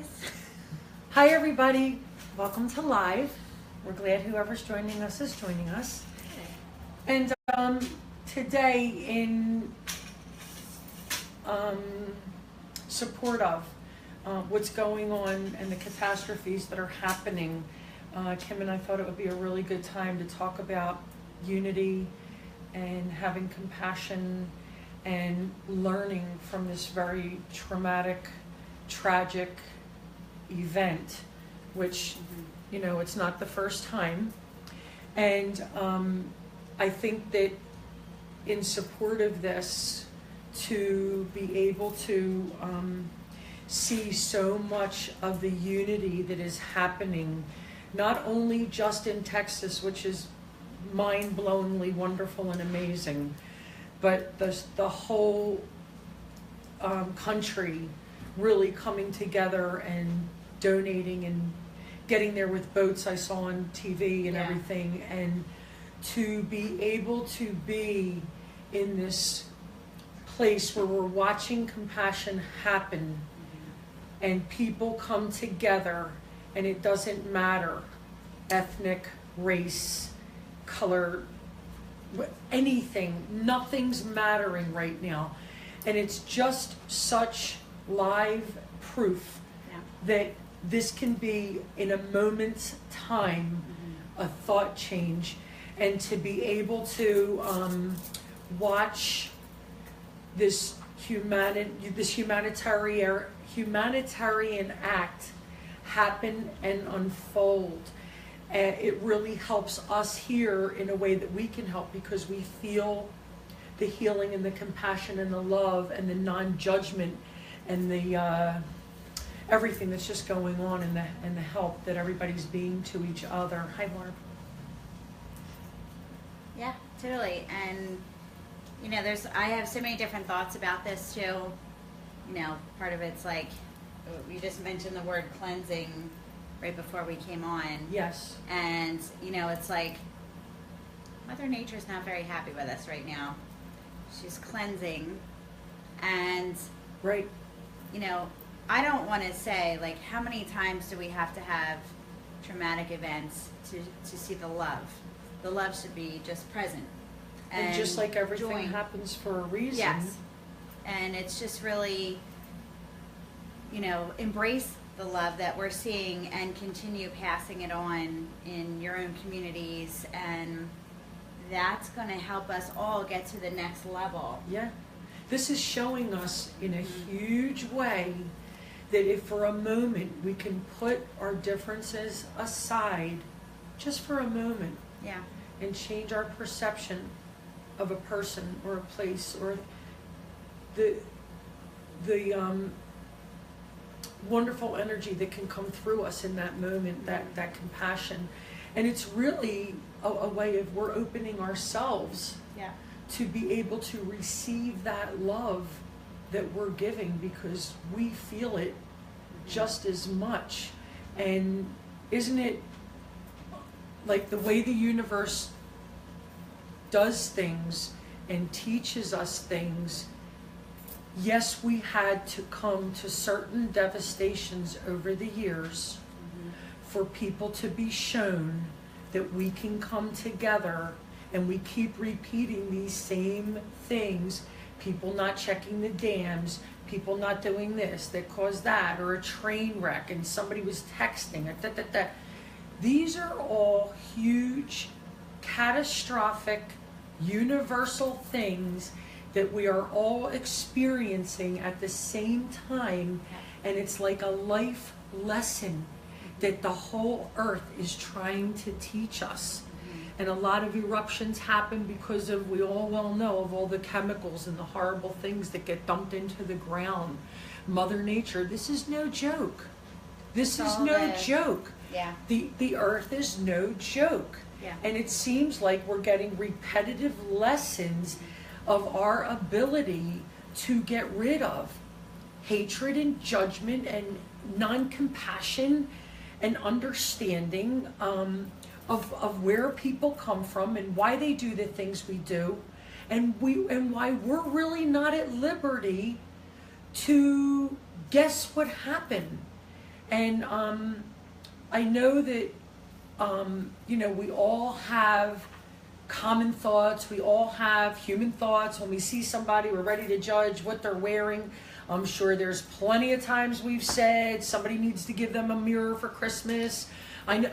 guys. Hi everybody, welcome to Live. We're glad whoever's joining us is joining us. And today in support of what's going on and the catastrophes that are happening, Kim and I thought it would be a really good time to talk about unity and having compassion and learning from this very traumatic, tragic event, which, you know, it's not the first time. And I think that in support of this, to be able to see so much of the unity that is happening, not only just in Texas, which is mind-blowingly wonderful and amazing, but the whole country really coming together and donating and getting there with boats I saw on TV and everything, and to be able to be in this place where we're watching compassion happen and people come together, and it doesn't matter ethnic, race, color, anything, nothing's mattering right now. And it's just such live proof that this can be, in a moment's time, a thought change. And to be able to watch this humanitarian act happen and unfold, it really helps us here in a way that we can help, because we feel the healing and the compassion and the love and the non-judgment and the everything that's just going on, and the help that everybody's being to each other. Hi, Barb. Yeah, totally. And you know, I have so many different thoughts about this too. You know, part of it's like you just mentioned the word cleansing right before we came on. Yes. And you know, it's like Mother Nature's not very happy with us right now. She's cleansing, and right. You know, I don't want to say, like, how many times do we have to have traumatic events to see the love? The love should be just present. And just like everything join. Happens for a reason. Yes. And it's just really, you know, embrace the love that we're seeing and continue passing it on in your own communities. And that's going to help us all get to the next level. Yeah. This is showing us in a huge way that if for a moment we can put our differences aside, just for a moment, and change our perception of a person or a place or the wonderful energy that can come through us in that moment, that compassion. And it's really a way of we're opening ourselves to be able to receive that love that we're giving, because we feel it just as much. And isn't it like the way the universe does things and teaches us things? Yes, we had to come to certain devastations over the years for people to be shown that we can come together, and we keep repeating these same things. People not checking the dams, people not doing this that caused that, or a train wreck and somebody was texting. These are all huge, catastrophic, universal things that we are all experiencing at the same time, and it's like a life lesson that the whole earth is trying to teach us. And a lot of eruptions happen because of, we all well know, of all the chemicals and the horrible things that get dumped into the ground. Mother Nature, this is no joke. This is no joke. Yeah. The earth is no joke. Yeah. And it seems like we're getting repetitive lessons of our ability to get rid of hatred and judgment and non-compassion and understanding of where people come from and why they do the things we do, and why we're really not at liberty to guess what happened. And I know that, you know, we all have common thoughts. We all have human thoughts. When we see somebody, we're ready to judge what they're wearing. I'm sure there's plenty of times we've said somebody needs to give them a mirror for Christmas. I know.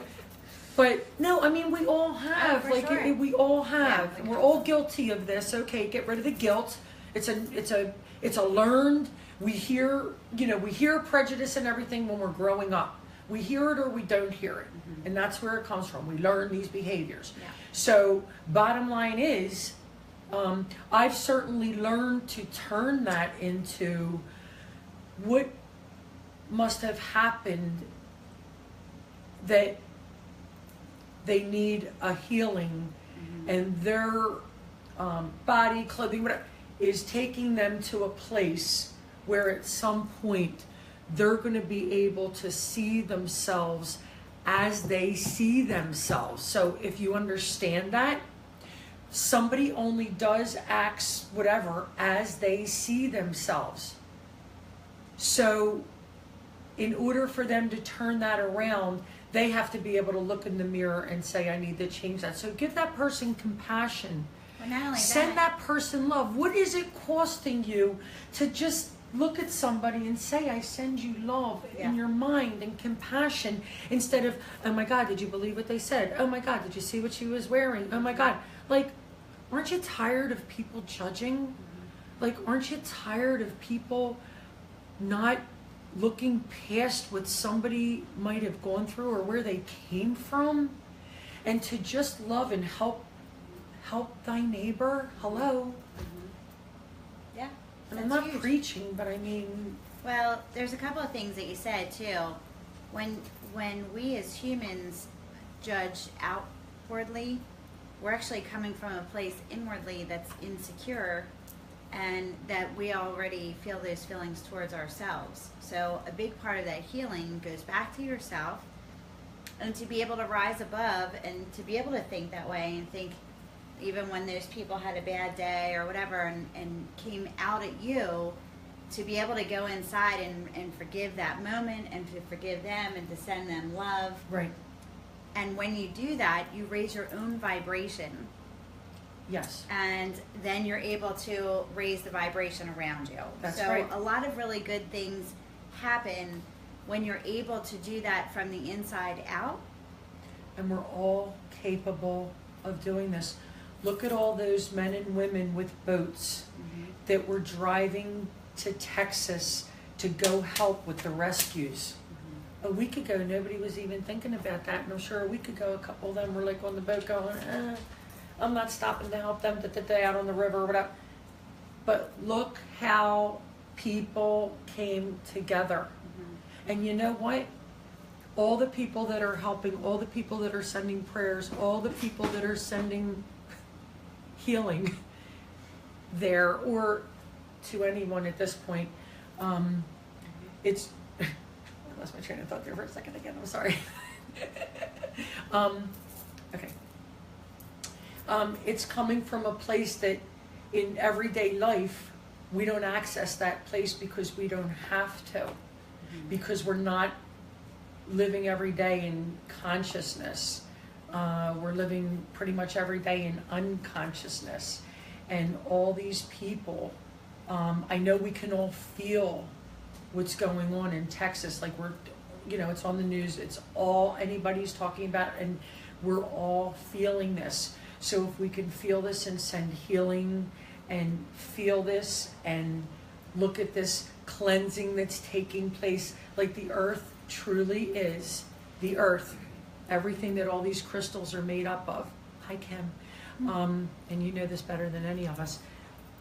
But no, I mean, we all have, Oh, for sure. we all have. Yeah, We're all guilty of this. Okay, get rid of the guilt. It's a learned. We hear, you know, we hear prejudice and everything when we're growing up. We hear it or we don't hear it, and that's where it comes from. We learn these behaviors. Yeah. So, bottom line is, I've certainly learned to turn that into what must have happened that they need a healing, and their body, clothing, whatever, is taking them to a place where at some point they're going to be able to see themselves as they see themselves. So if you understand that, somebody only does acts, whatever, as they see themselves. So in order for them to turn that around, they have to be able to look in the mirror and say, I need to change that. So give that person compassion. Well, not only Send that person love. What is it costing you to just look at somebody and say, I send you love in your mind and compassion, instead of, oh my God, did you believe what they said? Oh my God, did you see what she was wearing? Oh my God. Like, aren't you tired of people judging? Like, aren't you tired of people not looking past what somebody might have gone through or where they came from? And to just love and help thy neighbor. Hello. Yeah. And I'm not preaching, but I mean, well, there's a couple of things that you said too. When we as humans judge outwardly, we're actually coming from a place inwardly that's insecure, and that we already feel those feelings towards ourselves. So a big part of that healing goes back to yourself, and to be able to rise above and to be able to think that way and think, even when those people had a bad day or whatever and came out at you, to be able to go inside and forgive that moment and to forgive them and to send them love. right. And when you do that, you raise your own vibration. Yes. And then you're able to raise the vibration around you. That's so right. A lot of really good things happen when you're able to do that from the inside out. And we're all capable of doing this. Look at all those men and women with boats that were driving to Texas to go help with the rescues. A week ago, nobody was even thinking about that. And I'm sure a week ago, a couple of them were like on the boat going, I'm not stopping to help them out on the river or whatever. But look how people came together. And you know what? All the people that are helping, all the people that are sending prayers, all the people that are sending healing there, or to anyone at this point, it's, I lost my train of thought there for a second again, I'm sorry. Okay. It's coming from a place that in everyday life, we don't access that place because we don't have to, because we're not living every day in consciousness. We're living pretty much every day in unconsciousness. And all these people, I know we can all feel what's going on in Texas. Like it's on the news. It's all anybody's talking about, and we're all feeling this. So if we can feel this and send healing and feel this and look at this cleansing that's taking place, like the earth truly is the earth. Everything that all these crystals are made up of. Hi, Kim. And you know this better than any of us.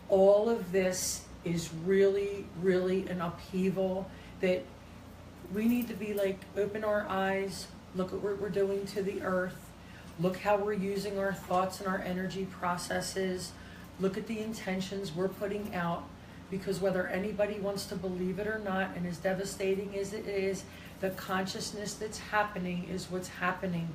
All of this is really, really an upheaval that we need to be like, open our eyes, look at what we're doing to the earth, look how we're using our thoughts and our energy processes, look at the intentions we're putting out, because whether anybody wants to believe it or not, and as devastating as it is, the consciousness that's happening is what's happening.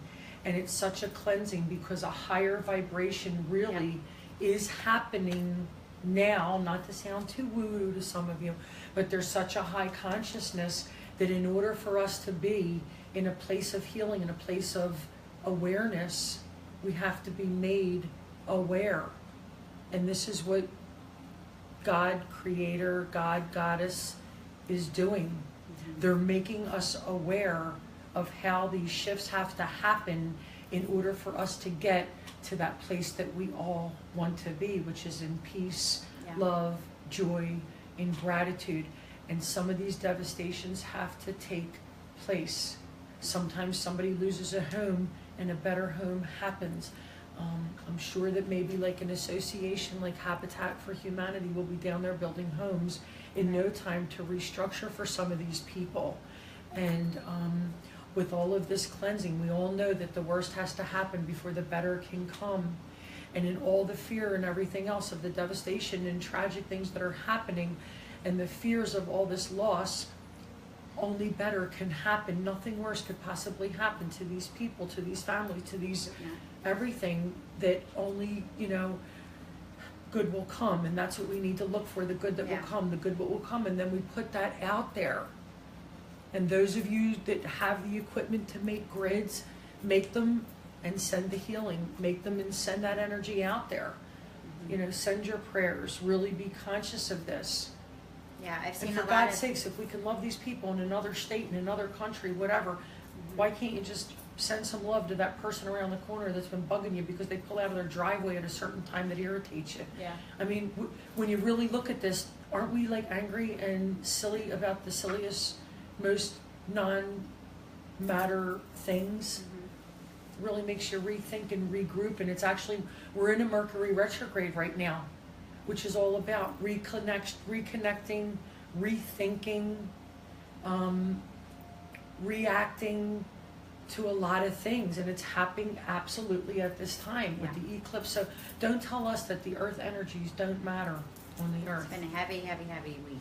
And it's such a cleansing because a higher vibration really is happening now, not to sound too woo-woo to some of you, but there's such a high consciousness that in order for us to be in a place of healing, in a place of awareness, we have to be made aware. And this is what God, Creator, God, Goddess is doing. They're making us aware of how these shifts have to happen in order for us to get to that place that we all want to be, which is in peace, love, joy, and gratitude. And some of these devastations have to take place. Sometimes somebody loses a home and a better home happens. I'm sure that maybe like an association like Habitat for Humanity will be down there building homes in no time to restructure for some of these people. And with all of this cleansing, we all know that the worst has to happen before the better can come. And in all the fear and everything else of the devastation and tragic things that are happening and the fears of all this loss, only better can happen. Nothing worse could possibly happen to these people, to these families, to these everything, that only, good will come. And that's what we need to look for, the good that will come, the good will come. And then we put that out there. And those of you that have the equipment to make grids, make them and send the healing. Make them and send that energy out there. Send your prayers. Really be conscious of this. Yeah, I've seen and for God's sakes, if we can love these people in another state, in another country, whatever, why can't you just send some love to that person around the corner that's been bugging you because they pull out of their driveway at a certain time that irritates you? Yeah. I mean, when you really look at this, aren't we like angry and silly about the silliest, most non-matter things? Really makes you rethink and regroup. And it's actually, we're in a Mercury retrograde right now, which is all about reconnecting, rethinking, reacting to a lot of things. And it's happening absolutely at this time with the eclipse. So don't tell us that the earth energies don't matter on the earth. It's been a heavy, heavy, heavy week.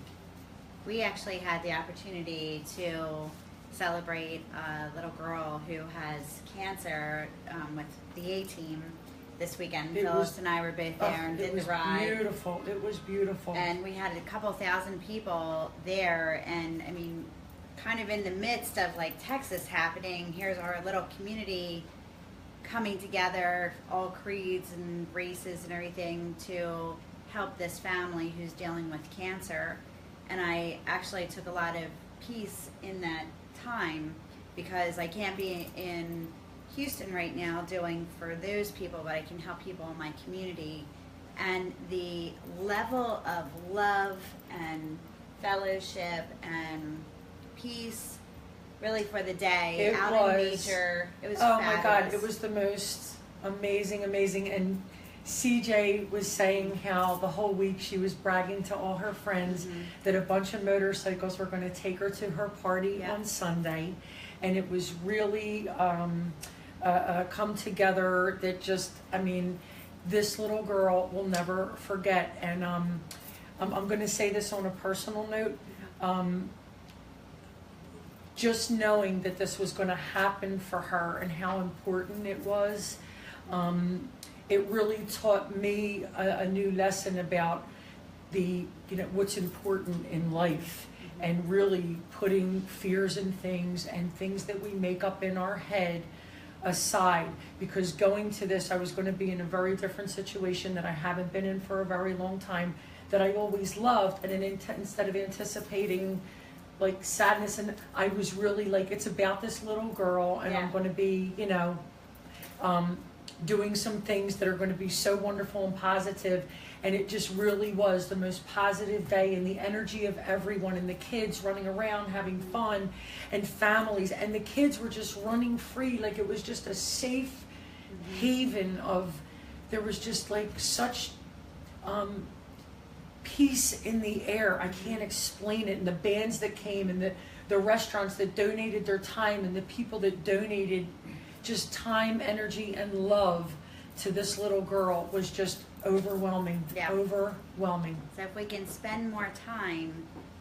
We actually had the opportunity to celebrate a little girl who has cancer with the A-Team this weekend. Phyllis and I were both there and did the ride. Beautiful. It was beautiful. And we had a couple thousand people there, and I mean, kind of in the midst of like Texas happening, here's our little community coming together, all creeds and races and everything, to help this family who's dealing with cancer. And I actually took a lot of peace in that time, because I can't be in Houston right now doing for those people, but I can help people in my community. And the level of love and fellowship and peace really for the day in nature, it was oh fabulous. My God, it was the most amazing. And CJ was saying how the whole week she was bragging to all her friends that a bunch of motorcycles were going to take her to her party on Sunday. And it was really come together that just, I mean, this little girl will never forget. And I'm going to say this on a personal note. Just knowing that this was going to happen for her and how important it was, it really taught me a new lesson about what's important in life, and really putting fears and things that we make up in our head aside. Because going to this, I was going to be in a very different situation that I haven't been in for a very long time, that I always loved. And instead of anticipating like sadness, and I was really like, it's about this little girl, and I'm going to be, doing some things that are going to be so wonderful and positive. And it just really was the most positive day, and the energy of everyone, and the kids running around having fun, and families, and the kids were just running free. Like it was just a safe haven of, there was just like such peace in the air. I can't explain it. And the bands that came, and the restaurants that donated their time, and the people that donated just time, energy, and love to this little girl was just overwhelming. Overwhelming. So if we can spend more time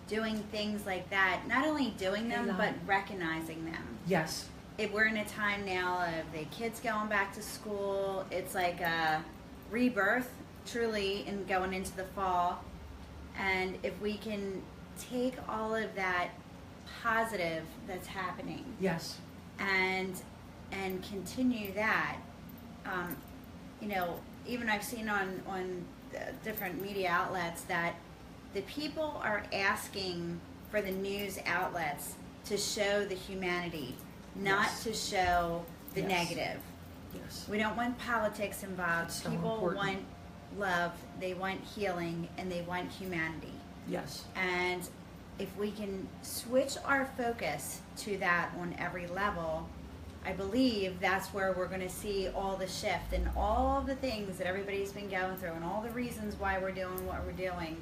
doing things like that, not only doing them, but recognizing them. Yes. If we're in a time now of the kids going back to school, it's like a rebirth, truly, and going into the fall. And if we can take all of that positive that's happening. Yes. And continue that. You know, even I've seen on different media outlets that the people are asking for the news outlets to show the humanity, not Yes. to show the Yes. negative. Yes. We don't want politics involved. It's so People important. want love, they want healing, and they want humanity. Yes. And if we can switch our focus to that on every level, I believe that's where we're going to see all the shift and all the things that everybody's been going through and all the reasons why we're doing what we're doing.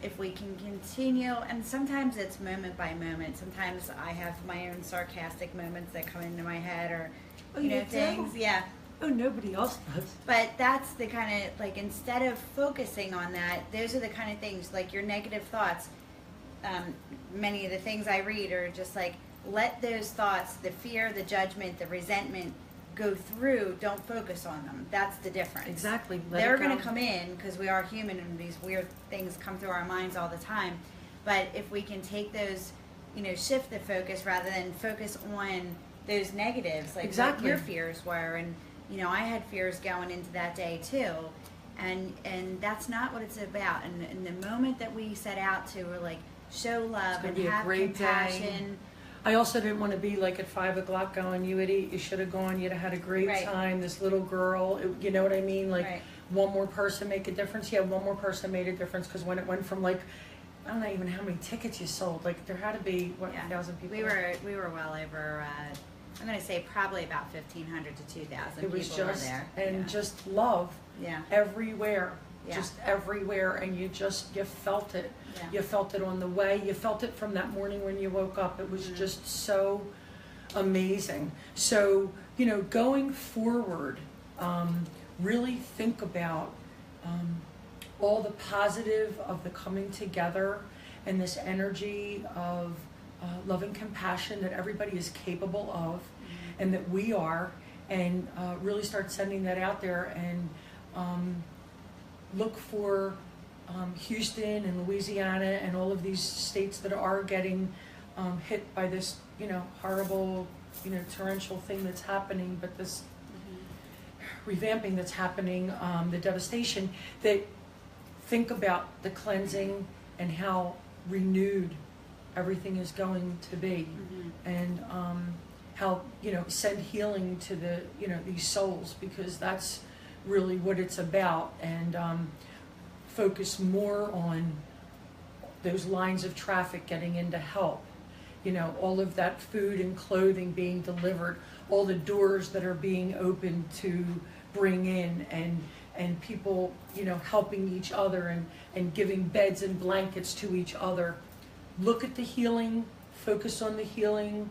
If we can continue, and sometimes it's moment by moment. Sometimes I have my own sarcastic moments that come into my head, or Oh, you do? things. Yeah. Oh, nobody else does. But that's the kind of, like, instead of focusing on that, those are the kind of things, like your negative thoughts. Many of the things I read are just like, let those thoughts, the fear, the judgment, the resentment go through. Don't focus on them. That's the difference. Exactly. They're going to come in because we are human and these weird things come through our minds all the time. But if we can take those, shift the focus rather than focus on those negatives, like Exactly. what your fears were. And, I had fears going into that day too. And that's not what it's about. And the moment that we set out to, we're like, show love gonna and be a have great day. compassion. I also didn't want to be like at 5 o'clock going, you idiot, you should have gone, you'd have had a great Right. time, this little girl, you know what I mean? Like, Right. one more person make a difference? Yeah, one more person made a difference, because when it went from like, I don't know even how many tickets you sold, like there had to be, what, Yeah. 1,000 people? We were well over, I'm going to say probably about 1,500 to 2,000 It was people were just, there. and Yeah. just love Yeah. everywhere. Yeah. Just everywhere, and you felt it. Yeah. You felt it on the way. You felt it from that morning when you woke up. It was Mhm. just so amazing. So, going forward, really think about all the positive of the coming together and this energy of love and compassion that everybody is capable of, and that we are, and really start sending that out there, and look for Houston and Louisiana and all of these states that are getting hit by this, horrible, torrential thing that's happening, but this revamping that's happening, the devastation, that think about the cleansing and how renewed everything is going to be, and how, send healing to the, these souls, because that's really what it's about, and focus more on those lines of traffic getting in to help, all of that food and clothing being delivered, all the doors that are being opened to bring in, and people, helping each other, and giving beds and blankets to each other. Look at the healing, focus on the healing,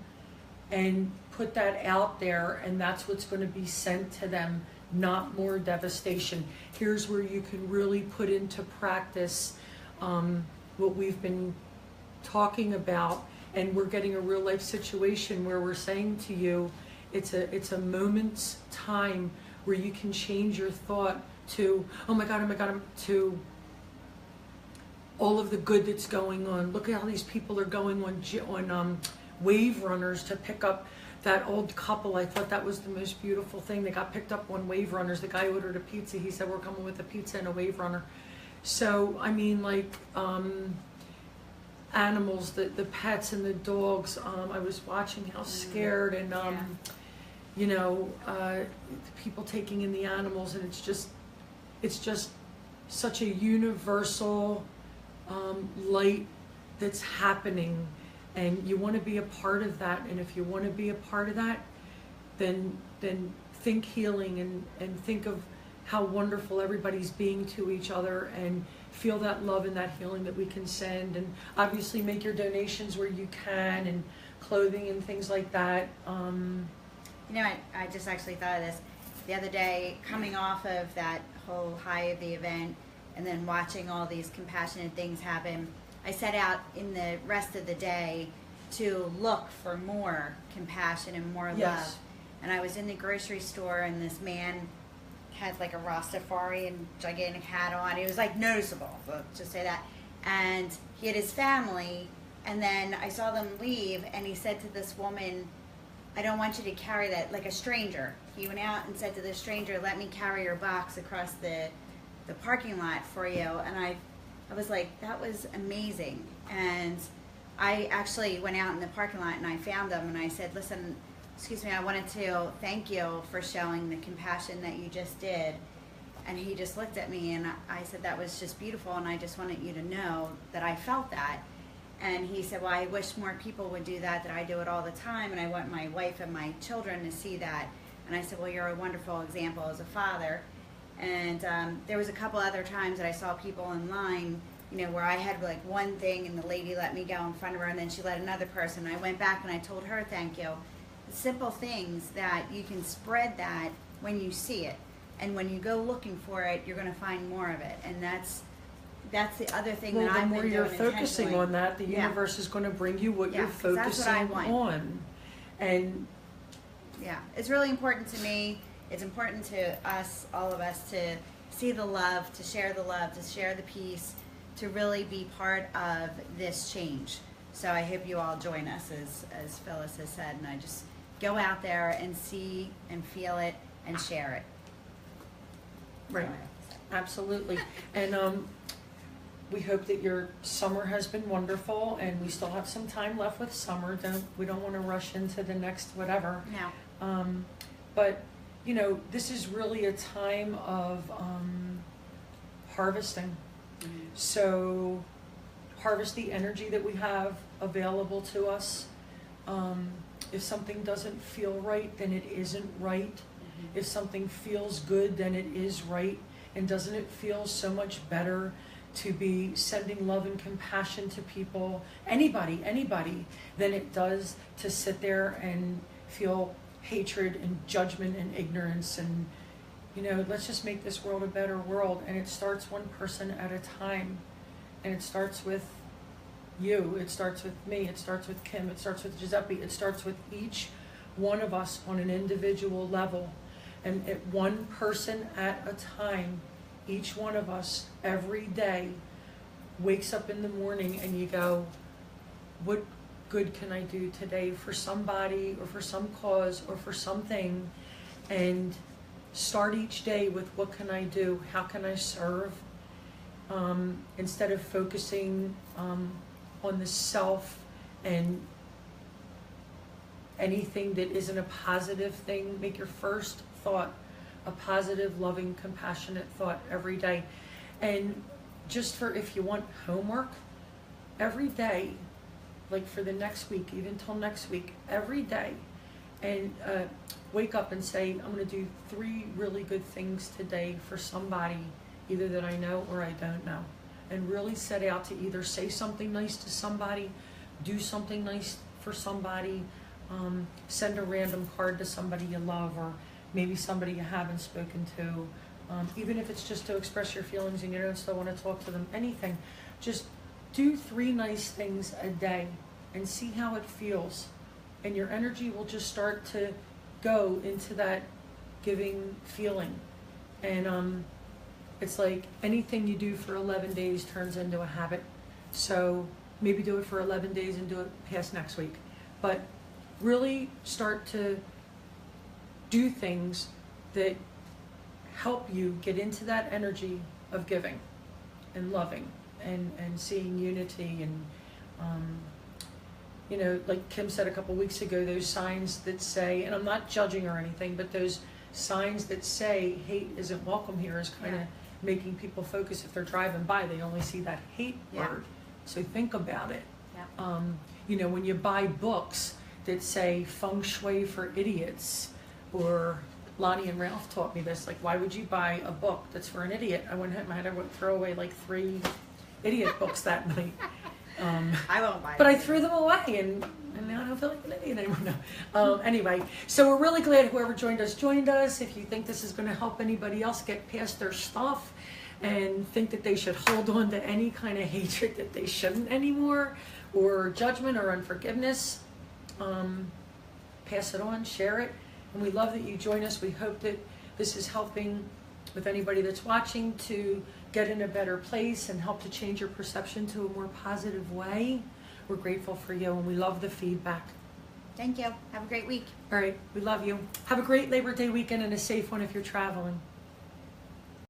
and put that out there, and that's what's going to be sent to them, not more devastation. Here's where you can really put into practice what we've been talking about, and we're getting a real life situation where we're saying to you, it's a moment's time where you can change your thought to, oh my God, to all of the good that's going on. Look at how these people are going on wave runners to pick up that old couple. I thought that was the most beautiful thing. They got picked up on wave runners. The guy ordered a pizza. He said, we're coming with a pizza and a wave runner. So, I mean, like, animals, the pets and the dogs, I was watching how scared, and, people taking in the animals, and it's just such a universal light that's happening, and you want to be a part of that. And if you want to be a part of that, then think healing, and think of how wonderful everybody's being to each other, and feel that love and that healing that we can send, and obviously make your donations where you can, and clothing and things like that. I just actually thought of this the other day, coming off of that whole high of the event and then watching all these compassionate things happen. I set out in the rest of the day to look for more compassion and more love. And I was in the grocery store, and this man had like a Rastafari and gigantic hat on. It was like noticeable, let's just say that. And he had his family And then I saw them leave, and he said to this woman, I don't want you to carry that, like a stranger. He went out and said to the stranger, let me carry your box across the parking lot for you. And I was like, that was amazing. And I actually went out in the parking lot and I found them and I said, listen, excuse me, I wanted to thank you for showing the compassion that you just did. And he just looked at me and I said, that was just beautiful, and I just wanted you to know that I felt that. And he said, well, I wish more people would do that I do it all the time, and I want my wife and my children to see that. And I said, well, you're a wonderful example as a father. And there was a couple other times that I saw people in line, you know, where I had like one thing and the lady let me go in front of her, and then she let another person. I went back and I told her thank you. Simple things that you can spread that when you see it. And when you go looking for it, you're going to find more of it. And that's the other thing that I've been doing. The more you're focusing on that, the universe is going to bring you what you're focusing on. And yeah, it's really important to me. It's important to us, all of us, to see the love, to share the peace, to really be part of this change. So I hope you all join us, as Phyllis has said, and I just go out there and see and feel it and share it. Right, absolutely. And we hope that your summer has been wonderful, and we still have some time left with summer. We don't want to rush into the next whatever. No. But you know, this is really a time of harvesting. Mm-hmm. So harvest the energy that we have available to us. If something doesn't feel right, then it isn't right. Mm-hmm. If something feels good, then it is right. And doesn't it feel so much better to be sending love and compassion to people, anybody, than it does to sit there and feel hatred and judgment and ignorance? And, you know, let's just make this world a better world. And it starts one person at a time. And it starts with you, it starts with me, it starts with Kim, it starts with Giuseppe, it starts with each one of us on an individual level. And at one person at a time, each one of us every day wakes up in the morning and you go, what good can I do today for somebody or for some cause or for something? And start each day with, what can I do? How can I serve? Instead of focusing on the self and anything that isn't a positive thing, make your first thought a positive, loving, compassionate thought every day. And just for, if you want homework, every day, like for the next week, even till next week, every day, and wake up and say, I'm going to do 3 really good things today for somebody, either that I know or I don't know. And really set out to either say something nice to somebody, do something nice for somebody, send a random card to somebody you love, or maybe somebody you haven't spoken to, even if it's just to express your feelings and you don't still want to talk to them, anything. Just do 3 nice things a day and see how it feels. And your energy will just start to go into that giving feeling. And it's like anything you do for 11 days turns into a habit. So maybe do it for 11 days and do it past next week. But really start to do things that help you get into that energy of giving and loving and seeing unity. And you know, like Kim said a couple weeks ago, those signs that say, and I'm not judging or anything, but those signs that say hate isn't welcome here is kind of making people focus. If they're driving by, they only see that hate word. So think about it. You know, when you buy books that say feng shui for idiots, or Lonnie and Ralph taught me this, like, why would you buy a book that's for an idiot? I went home, I had to throw away like 3 idiot books that night. I won't buy them. But I threw them away, and now I don't feel like an idiot anymore. No. Anyway, so we're really glad whoever joined us. If you think this is going to help anybody else get past their stuff and think that they should hold on to any kind of hatred that they shouldn't anymore, or judgment or unforgiveness, pass it on, share it. And we love that you join us. We hope that this is helping with anybody that's watching to get in a better place and help to change your perception to a more positive way. We're grateful for you, and we love the feedback. Thank you. Have a great week. All right, we love you. Have a great Labor Day weekend and a safe one if you're traveling.